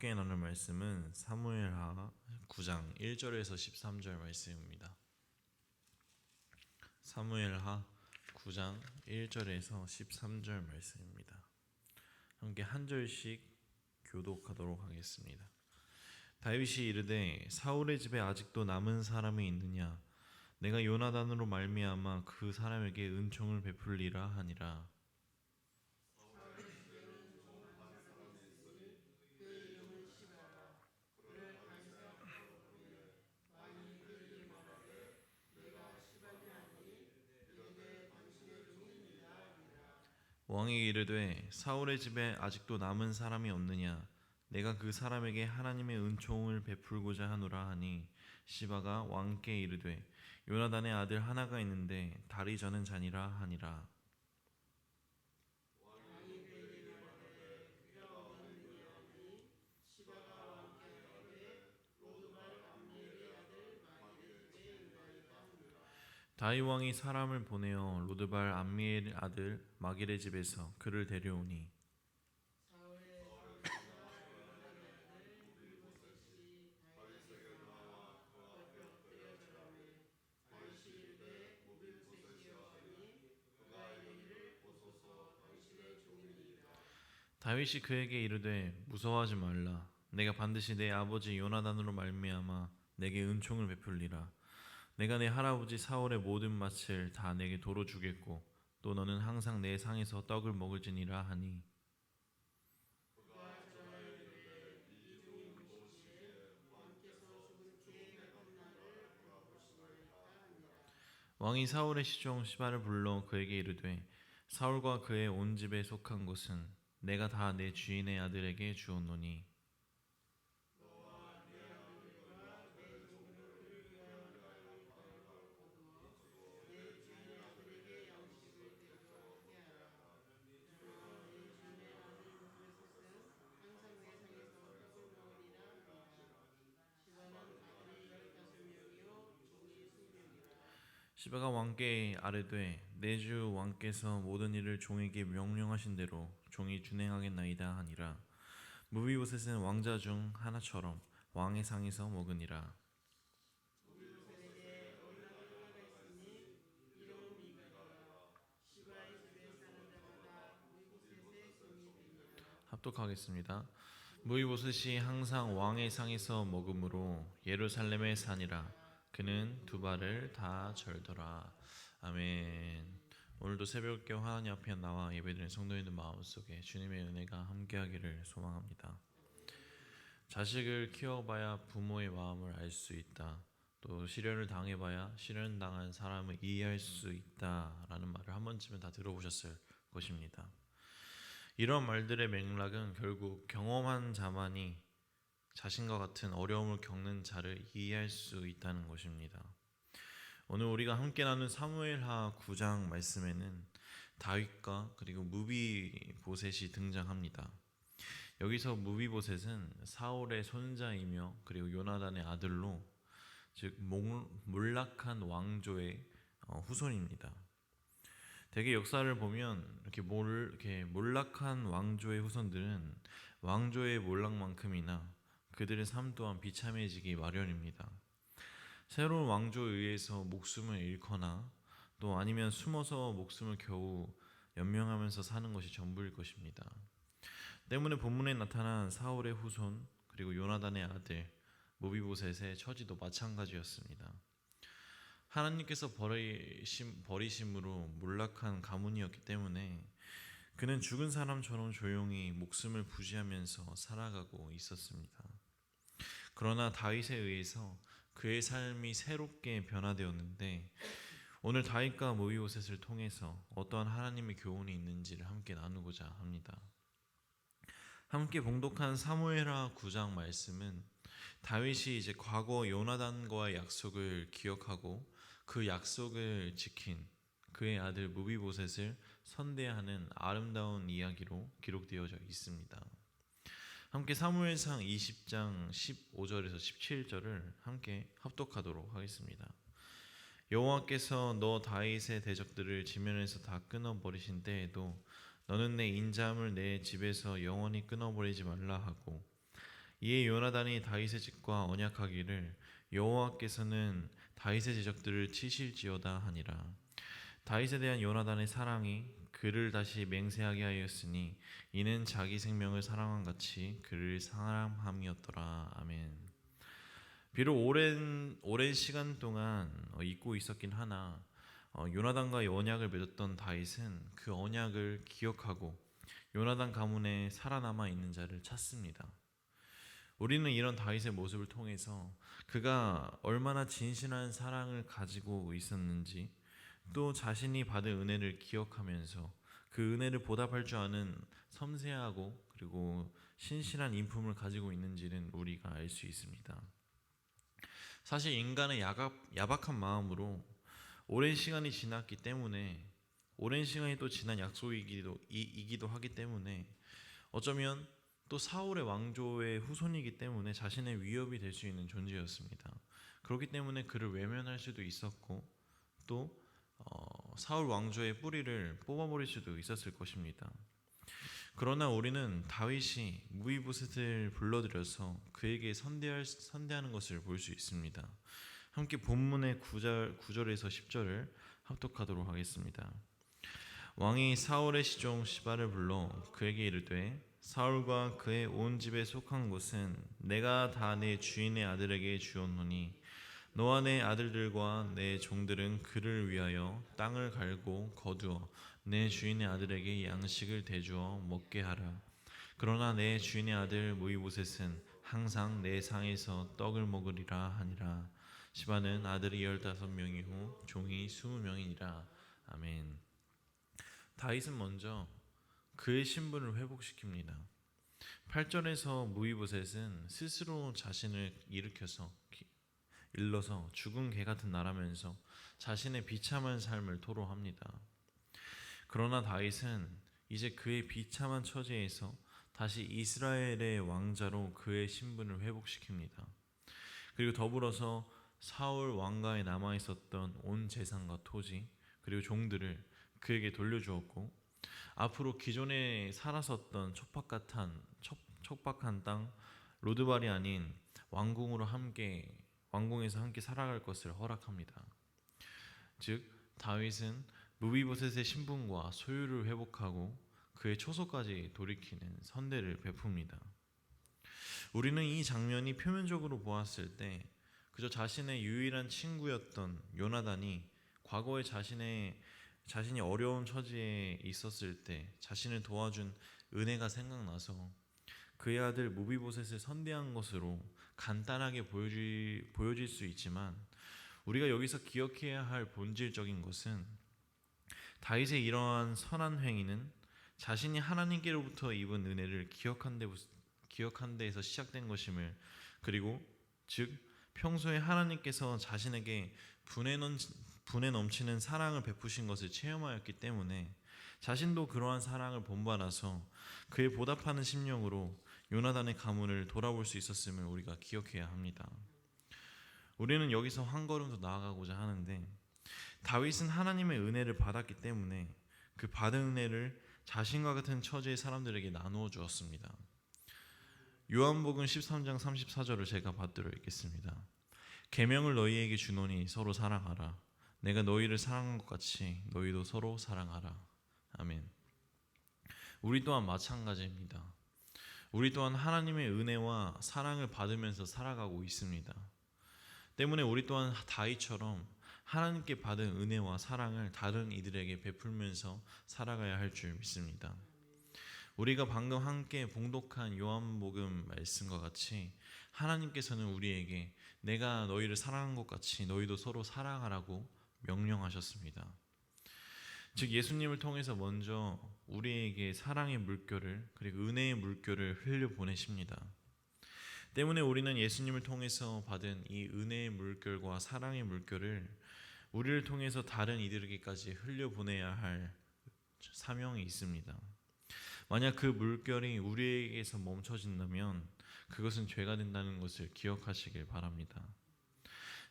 함께 나눌 말씀은 사무엘하 9장 1절에서 13절 말씀입니다. 사무엘하 9장 1절에서 13절 말씀입니다. 함께 한 절씩 교독하도록 하겠습니다. 다윗이 이르되 사울의 집에 아직도 남은 사람이 있느냐? 내가 요나단으로 말미암아 그 사람에게 은총을 베풀리라 하니라. 왕이 이르되 사울의 집에 아직도 남은 사람이 없느냐? 내가 그 사람에게 하나님의 은총을 베풀고자 하노라 하니 시바가 왕께 이르되 요나단의 아들 하나가 있는데 다리 저는 자니라 하니라. 다윗 왕이 사람을 보내어 로드발 암미엘의 아들 마길의 집에서 그를 데려오니 다윗이 그에게 이르되 무서워하지 말라. 내가 반드시 내 아버지 요나단으로 말미암아 내게 은총을 베풀리라. 내가 내 할아버지 사울의 모든 맏을 다 내게 도로 주겠고 또 너는 항상 내 상에서 떡을 먹을지니라 하니 왕이 사울의 시종 시바를 불러 그에게 이르되 사울과 그의 온 집에 속한 것은 내가 다 내 주인의 아들에게 주었노니 시바가 왕께 아뢰되 내 주 왕께서 모든 일을 종에게 명령하신 대로 종이 준행하겠나이다 하니라. 무비보셋은 왕자 중 하나처럼 왕의 상에서 먹으니라. 합독하겠습니다. 무비보셋이 항상 왕의 상에서 먹으므로 예루살렘에 사니라. 그는 두 발을 다 절더라. 아멘. 오늘도 새벽에 하나님 앞에 나와 예배드리는 성도님들 마음속에 주님의 은혜가 함께하기를 소망합니다. 자식을 키워봐야 부모의 마음을 알 수 있다. 또 시련을 당해봐야 시련당한 사람을 이해할 수 있다라는 말을 한 번쯤은 다 들어보셨을 것입니다. 이런 말들의 맥락은 결국 경험한 자만이 자신과 같은 어려움을 겪는 자를 이해할 수 있다는 것입니다. 오늘 우리가 함께 나눈 사무엘하 9장 말씀에는 다윗과 그리고 무비보셋이 등장합니다. 여기서 무비보셋은 사울의 손자이며 그리고 요나단의 아들로 즉 몰락한 왕조의 후손입니다. 대개 역사를 보면 이렇게 몰락한 왕조의 후손들은 왕조의 몰락만큼이나 그들의 삶 또한 비참해지기 마련입니다. 새로운 왕조에 의해서 목숨을 잃거나 또 아니면 숨어서 목숨을 겨우 연명하면서 사는 것이 전부일 것입니다. 때문에 본문에 나타난 사울의 후손 그리고 요나단의 아들 무비보셋의 처지도 마찬가지였습니다. 하나님께서 버리심으로 몰락한 가문이었기 때문에 그는 죽은 사람처럼 조용히 목숨을 부지하면서 살아가고 있었습니다. 그러나 다윗에 의해서 그의 삶이 새롭게 변화되었는데 오늘 다윗과 무비보셋을 통해서 어떠한 하나님의 교훈이 있는지를 함께 나누고자 합니다. 함께 봉독한 사무엘하 9장 말씀은 다윗이 이제 과거 요나단과의 약속을 기억하고 그 약속을 지킨 그의 아들 무비보셋을 선대하는 아름다운 이야기로 기록되어져 있습니다. 함께 사무엘상 20장 15절에서 17절을 함께 합독하도록 하겠습니다. 여호와께서 너 다윗의 대적들을 지면에서 다 끊어버리신 때에도 너는 내 인자함을 내 집에서 영원히 끊어버리지 말라 하고 이에 요나단이 다윗의 집과 언약하기를 여호와께서는 다윗의 제적들을 치실지어다 하니라. 다윗에 대한 요나단의 사랑이 그를 다시 맹세하게 하였으니 이는 자기 생명을 사랑한 같이 그를 사랑함이었더라. 아멘. 비록 오랜 시간 동안 잊고 있었긴 하나 요나단과 언약을 맺었던 다윗은 그 언약을 기억하고 요나단 가문에 살아남아 있는 자를 찾습니다. 우리는 이런 다윗의 모습을 통해서 그가 얼마나 진실한 사랑을 가지고 있었는지, 또 자신이 받은 은혜를 기억하면서 그 은혜를 보답할 줄 아는 섬세하고 그리고 신실한 인품을 가지고 있는지는 우리가 알 수 있습니다. 사실 인간은 야박한 마음으로 오랜 시간이 지났기 때문에, 오랜 시간이 또 지난 약속이기도 하기 때문에, 어쩌면 또 사울의 왕조의 후손이기 때문에 자신의 위협이 될 수 있는 존재였습니다. 그렇기 때문에 그를 외면할 수도 있었고, 또 사울 왕조의 뿌리를 뽑아버릴 수도 있었을 것입니다. 그러나 우리는 다윗이 무이보셋을 불러들여서 그에게 선대하는 것을 볼 수 있습니다. 함께 본문의 9절에서 10절을 합독하도록 하겠습니다. 왕이 사울의 시종 시바를 불러 그에게 이르되, 사울과 그의 온 집에 속한 곳은 내가 다 내 주인의 아들에게 주었노니 너와 내 아들들과 내 종들은 그를 위하여 땅을 갈고 거두어 내 주인의 아들에게 양식을 대주어 먹게 하라. 그러나 내 주인의 아들 무이보셋은 항상 내 상에서 떡을 먹으리라 하니라. 시바는 아들이 15명이고 종이 20명이니라. 아멘. 다윗은 먼저 그의 신분을 회복시킵니다. 8절에서 무이보셋은 스스로 자신을 일러서 죽은 개 같은 나라면서 자신의 비참한 삶을 토로합니다. 그러나 다윗은 이제 그의 비참한 처지에서 다시 이스라엘의 왕자로 그의 신분을 회복시킵니다. 그리고 더불어서 사울 왕가에 남아있었던 온 재산과 토지 그리고 종들을 그에게 돌려주었고, 앞으로 기존에 살았었던 척박한 땅 로드발이 아닌 왕궁에서 함께 살아갈 것을 허락합니다. 즉 다윗은 무비보셋의 신분과 소유를 회복하고 그의 초소까지 돌이키는 선대를 베풉니다. 우리는 이 장면이 표면적으로 보았을 때 그저 자신의 유일한 친구였던 요나단이 과거에 자신이 어려운 처지에 있었을 때 자신을 도와준 은혜가 생각나서 그의 아들 무비보셋을 선대한 것으로 간단하게 보여질 수 있지만, 우리가 여기서 기억해야 할 본질적인 것은 다윗의 이러한 선한 행위는 자신이 하나님께로부터 입은 은혜를 기억한 데에서 시작된 것임을, 그리고 즉 평소에 하나님께서 자신에게 분에 넘치는 사랑을 베푸신 것을 체험하였기 때문에 자신도 그러한 사랑을 본받아서 그에 보답하는 심령으로 요나단의 가문을 돌아볼 수 있었음을 우리가 기억해야 합니다. 우리는 여기서 한 걸음 더 나아가고자 하는데, 다윗은 하나님의 은혜를 받았기 때문에 그 받은 은혜를 자신과 같은 처지의 사람들에게 나누어 주었습니다. 요한복음 13장 34절을 제가 받들어 읽겠습니다. 계명을 너희에게 주노니 서로 사랑하라. 내가 너희를 사랑한 것 같이 너희도 서로 사랑하라. 아멘. 우리 또한 마찬가지입니다. 우리 또한 하나님의 은혜와 사랑을 받으면서 살아가고 있습니다. 때문에 우리 또한 다윗처럼 하나님께 받은 은혜와 사랑을 다른 이들에게 베풀면서 살아가야 할 줄 믿습니다. 우리가 방금 함께 봉독한 요한복음 말씀과 같이 하나님께서는 우리에게 내가 너희를 사랑한 것 같이 너희도 서로 사랑하라고 명령하셨습니다. 즉 예수님을 통해서 먼저 우리에게 사랑의 물결을 그리고 은혜의 물결을 흘려보내십니다. 때문에 우리는 예수님을 통해서 받은 이 은혜의 물결과 사랑의 물결을 우리를 통해서 다른 이들에게까지 흘려보내야 할 사명이 있습니다. 만약 그 물결이 우리에게서 멈춰진다면 그것은 죄가 된다는 것을 기억하시길 바랍니다.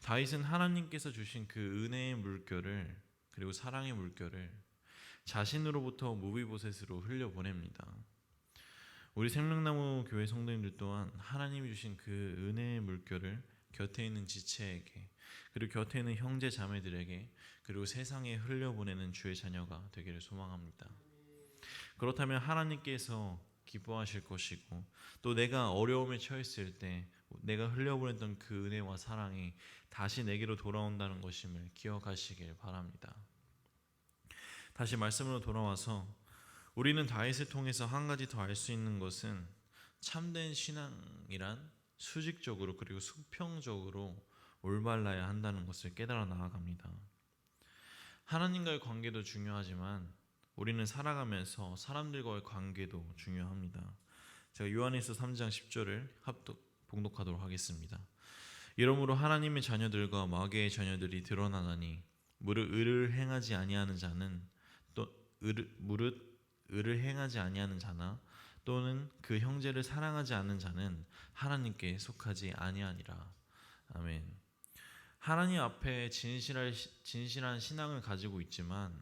다윗은 하나님께서 주신 그 은혜의 물결을 그리고 사랑의 물결을 자신으로부터 무비보셋으로 흘려보냅니다. 우리 생명나무 교회 성도님들 또한 하나님이 주신 그 은혜의 물결을 곁에 있는 지체에게, 그리고 곁에 있는 형제 자매들에게, 그리고 세상에 흘려보내는 주의 자녀가 되기를 소망합니다. 그렇다면 하나님께서 기뻐하실 것이고, 또 내가 어려움에 처했을 때 내가 흘려보냈던 그 은혜와 사랑이 다시 내게로 돌아온다는 것임을 기억하시길 바랍니다. 다시 말씀으로 돌아와서 우리는 다윗을 통해서 한 가지 더 알 수 있는 것은 참된 신앙이란 수직적으로 그리고 수평적으로 올바라야 한다는 것을 깨달아 나아갑니다. 하나님과의 관계도 중요하지만 우리는 살아가면서 사람들과의 관계도 중요합니다. 제가 요한일서 3장 10절을 봉독하도록 하겠습니다. 이러므로 하나님의 자녀들과 마귀의 자녀들이 드러나나니 무릇 의를 행하지 아니하는 자는 무릇 의를 행하지 아니하는 자나 또는 그 형제를 사랑하지 않는 자는 하나님께 속하지 아니하니라. 아멘. 하나님 앞에 진실한 신앙을 가지고 있지만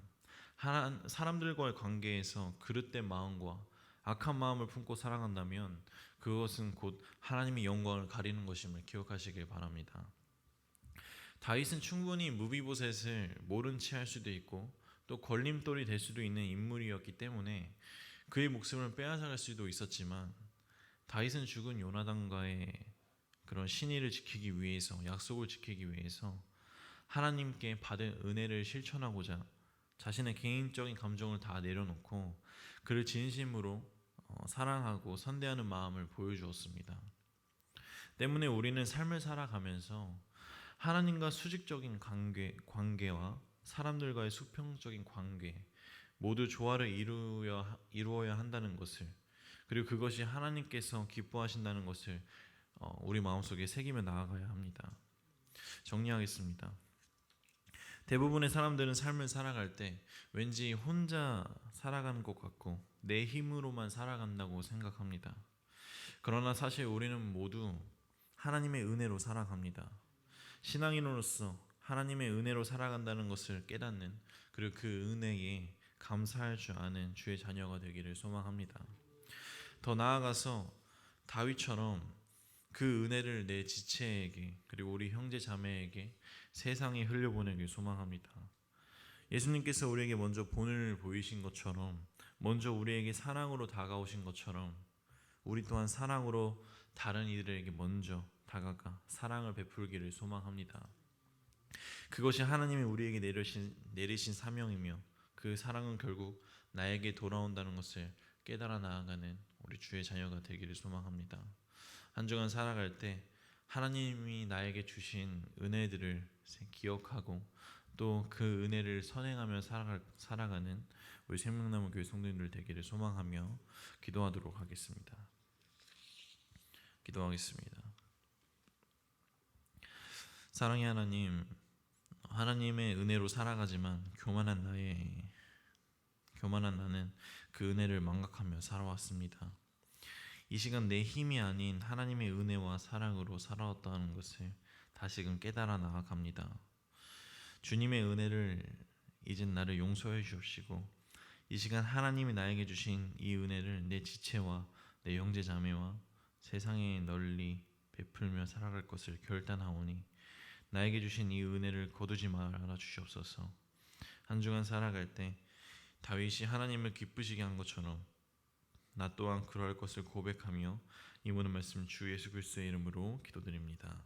사람들과의 관계에서 그릇된 마음과 악한 마음을 품고 살아간다면 그것은 곧 하나님의 영광을 가리는 것임을 기억하시길 바랍니다. 다윗은 충분히 무비보셋을 모른 채 할 수도 있고 또 걸림돌이 될 수도 있는 인물이었기 때문에 그의 목숨을 빼앗아갈 수도 있었지만, 다윗은 죽은 요나단과의 그런 신의를 지키기 위해서, 약속을 지키기 위해서 하나님께 받은 은혜를 실천하고자 자신의 개인적인 감정을 다 내려놓고 그를 진심으로 사랑하고 선대하는 마음을 보여주었습니다. 때문에 우리는 삶을 살아가면서 하나님과 수직적인 관계와 사람들과의 수평적인 관계 모두 조화를 이루어야 한다는 것을, 그리고 그것이 하나님께서 기뻐하신다는 것을 우리 마음속에 새기며 나아가야 합니다. 정리하겠습니다. 대부분의 사람들은 삶을 살아갈 때 왠지 혼자 살아가는 것 같고 내 힘으로만 살아간다고 생각합니다. 그러나 사실 우리는 모두 하나님의 은혜로 살아갑니다. 신앙인으로서 하나님의 은혜로 살아간다는 것을 깨닫는, 그리고 그 은혜에 감사할 줄 아는 주의 자녀가 되기를 소망합니다. 더 나아가서 다윗처럼 그 은혜를 내 지체에게 그리고 우리 형제 자매에게 세상에 흘려보내길 소망합니다. 예수님께서 우리에게 먼저 본을 보이신 것처럼, 먼저 우리에게 사랑으로 다가오신 것처럼 우리 또한 사랑으로 다른 이들에게 먼저 다가가 사랑을 베풀기를 소망합니다. 그것이 하나님이 우리에게 내리신 사명이며 그 사랑은 결국 나에게 돌아온다는 것을 깨달아 나아가는 우리 주의 자녀가 되기를 소망합니다. 한 주간 살아갈 때 하나님이 나에게 주신 은혜들을 기억하고 또 그 은혜를 선행하며 살아가는 우리 생명나무 교회 성도님들 되기를 소망하며 기도하도록 하겠습니다. 기도하겠습니다. 사랑의 하나님, 하나님의 은혜로 살아가지만 교만한 나는 그 은혜를 망각하며 살아왔습니다. 이 시간 내 힘이 아닌 하나님의 은혜와 사랑으로 살아왔다는 것을 다시금 깨달아 나아갑니다. 주님의 은혜를 잊은 나를 용서해 주옵시고, 이 시간 하나님이 나에게 주신 이 은혜를 내 지체와 내 형제 자매와 세상에 널리 베풀며 살아갈 것을 결단하오니 나에게 주신 이 은혜를 거두지 말아 주시옵소서. 한 주간 살아갈 때 다윗이 하나님을 기쁘시게 한 것처럼 나 또한 그러할 것을 고백하며 이 모든 말씀 주 예수 그리스도의 이름으로 기도드립니다.